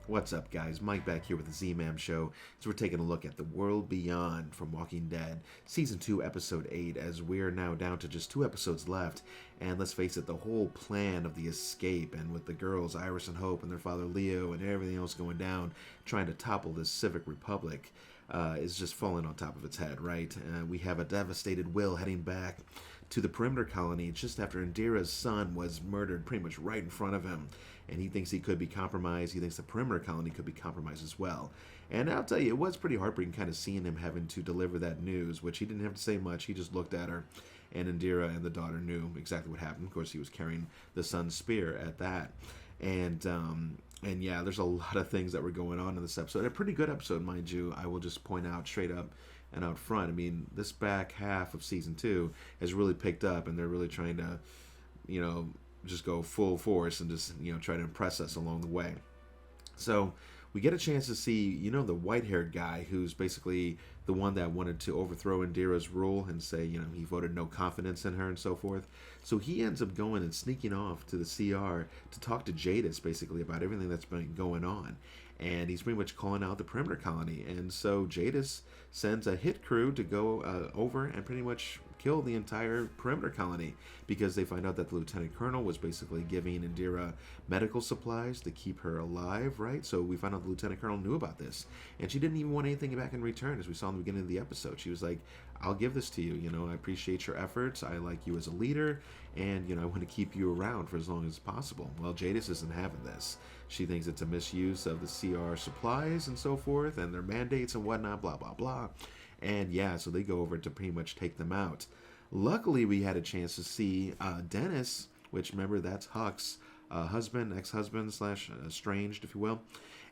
What's up, guys? Mike back here with the Z-Man Show. So we're taking a look at The World Beyond from Walking Dead, Season 2, Episode 8, as we're now down to just 2 episodes left. And let's face it, the whole plan of the escape, and with the girls, Iris and Hope, and their father Leo, and everything else going down, trying to topple this civic republic, is just falling on top of its head, right? We have a devastated Will heading back to the perimeter colony just after Indira's son was murdered pretty much right in front of him. And he thinks he could be compromised. He thinks the perimeter colony could be compromised as well. And I'll tell you, it was pretty heartbreaking kind of seeing him having to deliver that news, which he didn't have to say much. He just looked at her, and Indira and the daughter knew exactly what happened. Of course, he was carrying the son's spear at that. And yeah, there's a lot of things that were going on in this episode. A pretty good episode, mind you. I will just point out straight up and out front. I mean, this back half of Season 2 has really picked up, and they're really trying to, just go full force and just, try to impress us along the way. So we get a chance to see, the white-haired guy who's basically the one that wanted to overthrow Indira's rule and say, he voted no confidence in her and so forth. So he ends up going and sneaking off to the CR to talk to Jadis basically about everything that's been going on. And he's pretty much calling out the perimeter colony. And so Jadis sends a hit crew to go over and pretty much kill the entire perimeter colony, because they find out that the lieutenant colonel was basically giving Indira medical supplies to keep her alive, right? So we find out the lieutenant colonel knew about this, and she didn't even want anything back in return, as we saw in the beginning of the episode. She was like, I'll give this to you, I appreciate your efforts, I like you as a leader, and I want to keep you around for as long as possible. Well, Jadis isn't having this. She thinks it's a misuse of the CR supplies and so forth, and their mandates and whatnot, blah blah blah. And yeah, so they go over to pretty much take them out. Luckily, we had a chance to see Dennis, which, remember, that's Huck's husband, ex-husband slash estranged, if you will.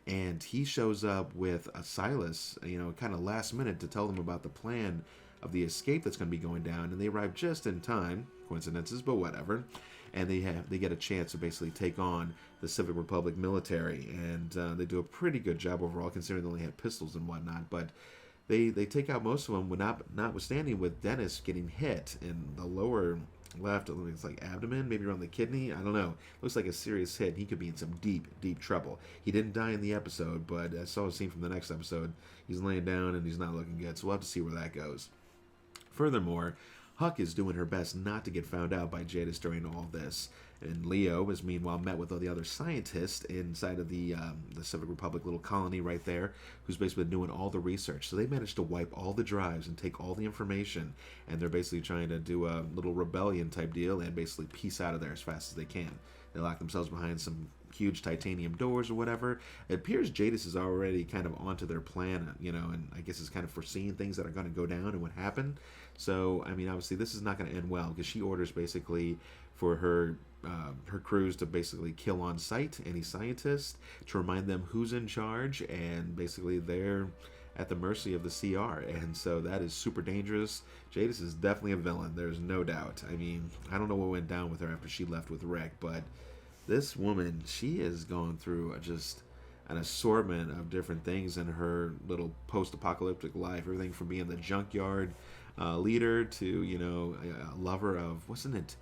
And he shows up with Silas, kind of last minute to tell them about the plan of the escape that's going to be going down. And they arrive just in time. Coincidences, but whatever. And they get a chance to basically take on the Civic Republic military. And they do a pretty good job overall, considering they only had pistols and whatnot. But They take out most of them, notwithstanding with Dennis getting hit in the lower left, it's like abdomen, maybe around the kidney. I don't know. Looks like a serious hit. He could be in some deep, deep trouble. He didn't die in the episode, but I saw a scene from the next episode. He's laying down and he's not looking good, so we'll have to see where that goes. Furthermore, Huck is doing her best not to get found out by Jadis during all this. And Leo is meanwhile met with all the other scientists inside of the Civic Republic little colony right there, who's basically doing all the research. So they managed to wipe all the drives and take all the information, and they're basically trying to do a little rebellion type deal and basically piece out of there as fast as they can. They lock themselves behind some huge titanium doors or whatever. It appears Jadis is already kind of onto their plan, and I guess is kind of foreseeing things that are going to go down and what happened. So, I mean, obviously this is not going to end well, because she orders basically for her crews to basically kill on sight any scientists, to remind them who's in charge, and basically they're at the mercy of the CR. And so that is super dangerous. Jadis is definitely a villain, there's no doubt. I mean, I don't know what went down with her after she left with Rick, but this woman, she is going through just an assortment of different things in her little post-apocalyptic life. Everything from being the junkyard leader to, a lover of, wasn't it,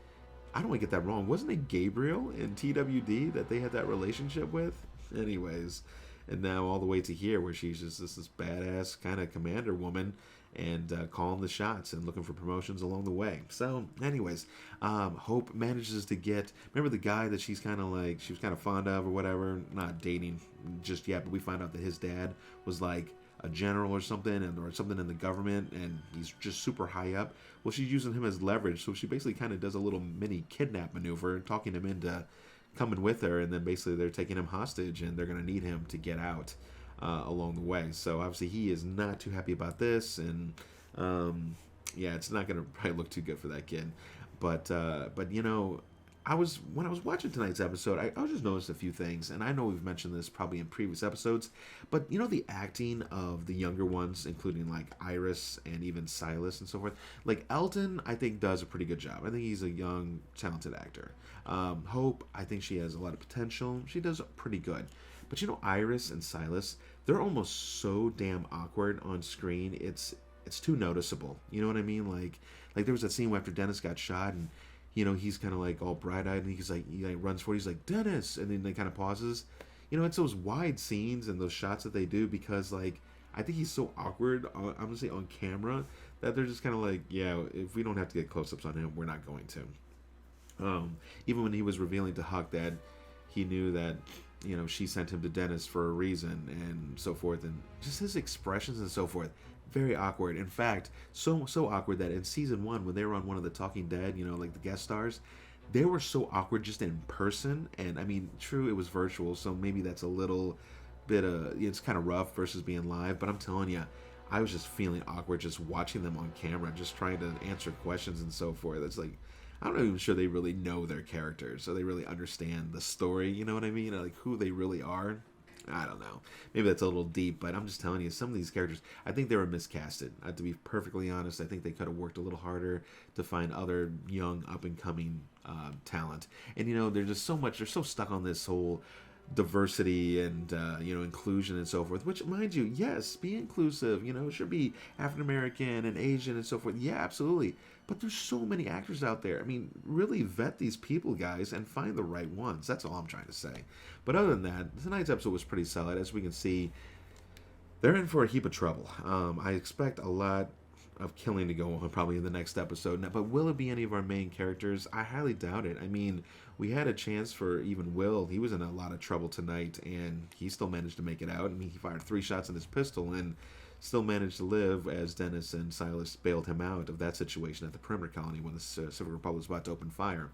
I don't want to get that wrong, wasn't it Gabriel in TWD that they had that relationship with? Anyways, and now all the way to here, where she's just this badass kind of commander woman, and calling the shots and looking for promotions along the way. So anyways, Hope manages to get, remember the guy that she was kind of fond of or whatever, not dating just yet, but we find out that his dad was like a general or something, or something in the government, and he's just super high up. Well, she's using him as leverage, so she basically kind of does a little mini kidnap maneuver, talking him into coming with her, and then basically they're taking him hostage, and they're going to need him to get out along the way. So obviously he is not too happy about this, and yeah, it's not going to probably look too good for that kid. But when I was watching tonight's episode, I just noticed a few things, and I know we've mentioned this probably in previous episodes, but the acting of the younger ones, including like Iris and even Silas and so forth, like Elton, I think does a pretty good job. I think he's a young, talented actor. Hope, I think she has a lot of potential. She does pretty good. But Iris and Silas, they're almost so damn awkward on screen. it's too noticeable. You know what I mean? Like there was that scene where after Dennis got shot, and he's kind of like all bright-eyed, and he like runs forward, he's like, Dennis, and then they kind of pauses. It's those wide scenes and those shots that they do, because like I think he's so awkward, I'm gonna say on camera, that they're just kind of like, yeah, if we don't have to get close-ups on him, we're not going to. Even when he was revealing to Huck that he knew that she sent him to Dennis for a reason and so forth, and just his expressions and so forth, very awkward. In fact, so awkward that in season 1, when they were on one of the Talking Dead, like the guest stars, they were so awkward just in person. And I mean, true, it was virtual, so maybe that's a little bit it's kind of rough versus being live, but I'm telling you, I was just feeling awkward just watching them on camera, just trying to answer questions and so forth. It's like, I'm not even sure they really know their characters, so they really understand the story, you know what I mean? Or like who they really are. I don't know. Maybe that's a little deep, but I'm just telling you, some of these characters, I think they were miscasted. To be perfectly honest, I think they could have worked a little harder to find other young, up-and-coming talent. And, they're just they're so stuck on this whole diversity and inclusion and so forth, which, mind you, yes, be inclusive, it should be African American and Asian and so forth, yeah, absolutely, but there's so many actors out there. I mean, really vet these people, guys, and find the right ones. That's all I'm trying to say. But other than that, tonight's episode was pretty solid. As we can see, they're in for a heap of trouble. I expect a lot of killing to go on probably in the next episode. Now, but will it be any of our main characters? I highly doubt it. I mean, we had a chance for even Will. He was in a lot of trouble tonight, and he still managed to make it out. I mean, he fired 3 shots in his pistol and still managed to live, as Dennis and Silas bailed him out of that situation at the perimeter colony when the Civil Republic was about to open fire.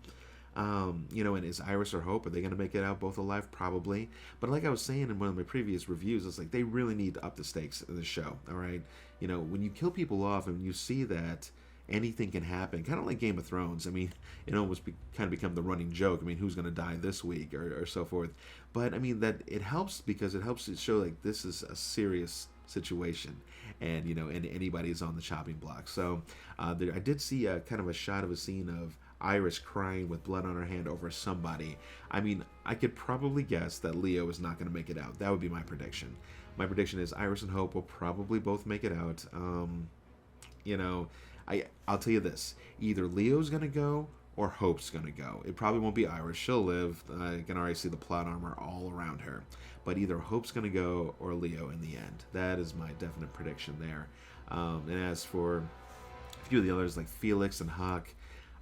And is Iris or Hope, are they going to make it out both alive? Probably. But like I was saying in one of my previous reviews, it's like they really need to up the stakes in the show, all right? When you kill people off and you see that anything can happen, kind of like Game of Thrones. I mean, it almost kind of become the running joke. I mean, who's going to die this week or so forth. But, I mean, that it helps because it helps to show, like, this is a serious situation, and and anybody's on the chopping block. So I did see kind of a shot of a scene of Iris crying with blood on her hand over somebody. I mean, I could probably guess that Leo is not going to make it out. That would be my prediction. My prediction is Iris and Hope will probably both make it out. I'll tell you this: either Leo's going to go or Hope's going to go. It probably won't be Iris. She'll live. I can already see the plot armor all around her. But either Hope's going to go or Leo in the end. That is my definite prediction there. And as for a few of the others, like Felix and Huck,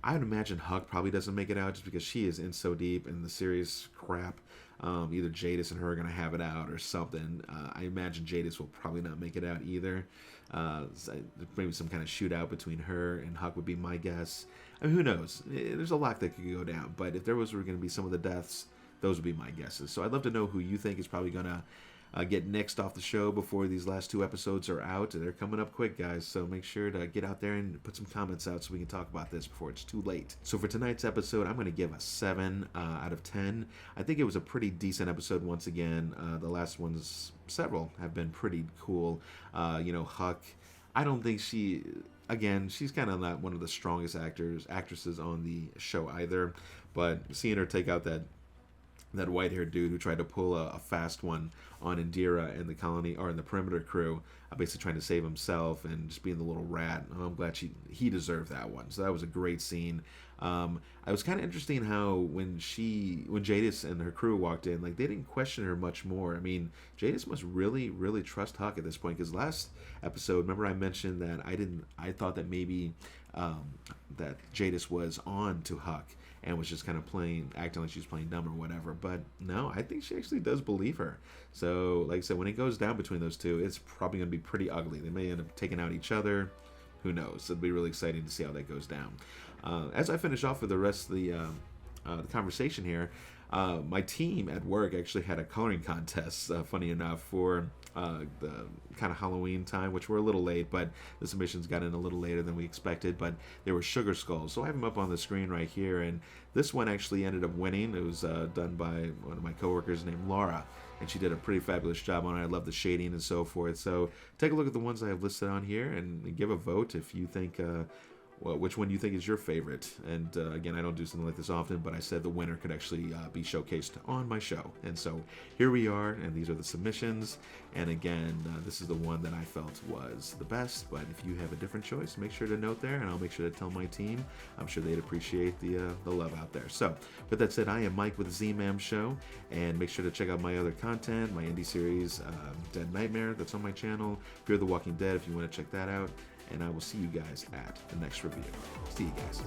I would imagine Huck probably doesn't make it out just because she is in so deep in the serious crap. Either Jadis and her are going to have it out or something. I imagine Jadis will probably not make it out either. Maybe some kind of shootout between her and Huck would be my guess. I mean, who knows? There's a lot that could go down. But if there were going to be some of the deaths, those would be my guesses. So I'd love to know who you think is probably going to get next off the show before these last 2 episodes are out. They're coming up quick, guys, so make sure to get out there and put some comments out so we can talk about this before it's too late. So for tonight's episode, I'm going to give a 7 out of 10. I think it was a pretty decent episode once again. The last ones, several, have been pretty cool. Huck, I don't think she's kind of not one of the strongest actresses on the show either, but seeing her take out that white-haired dude who tried to pull a fast one on Indira and the colony, or in the perimeter crew, basically trying to save himself and just being the little rat. I'm glad he deserved that one. So that was a great scene. It was kind of interesting how when Jadis and her crew walked in, like, they didn't question her much more. I mean, Jadis must really, really trust Huck at this point, because last episode, remember I mentioned that I thought that maybe that Jadis was on to Huck and was just kind of acting like she was playing dumb or whatever. But no, I think she actually does believe her. So, like I said, when it goes down between those two, it's probably going to be pretty ugly. They may end up taking out each other. Who knows? It'll be really exciting to see how that goes down. As I finish off with the rest of the conversation here, my team at work actually had a coloring contest, funny enough, for the kind of Halloween time, which we're a little late, but the submissions got in a little later than we expected, but they were sugar skulls. So I have them up on the screen right here, and this one actually ended up winning. It was done by one of my coworkers named Laura, and she did a pretty fabulous job on it. I love the shading and so forth. So take a look at the ones I have listed on here and give a vote if you think which one you think is your favorite. And again, I don't do something like this often, but I said the winner could actually be showcased on my show. And so here we are, and these are the submissions. And again, this is the one that I felt was the best. But if you have a different choice, make sure to note there, and I'll make sure to tell my team. I'm sure they'd appreciate the love out there. So with that said, I am Mike with the Z-Man Show, and make sure to check out my other content, my indie series, Dead Nightmare, that's on my channel. Fear the Walking Dead, if you want to check that out. And I will see you guys at the next review. See you guys.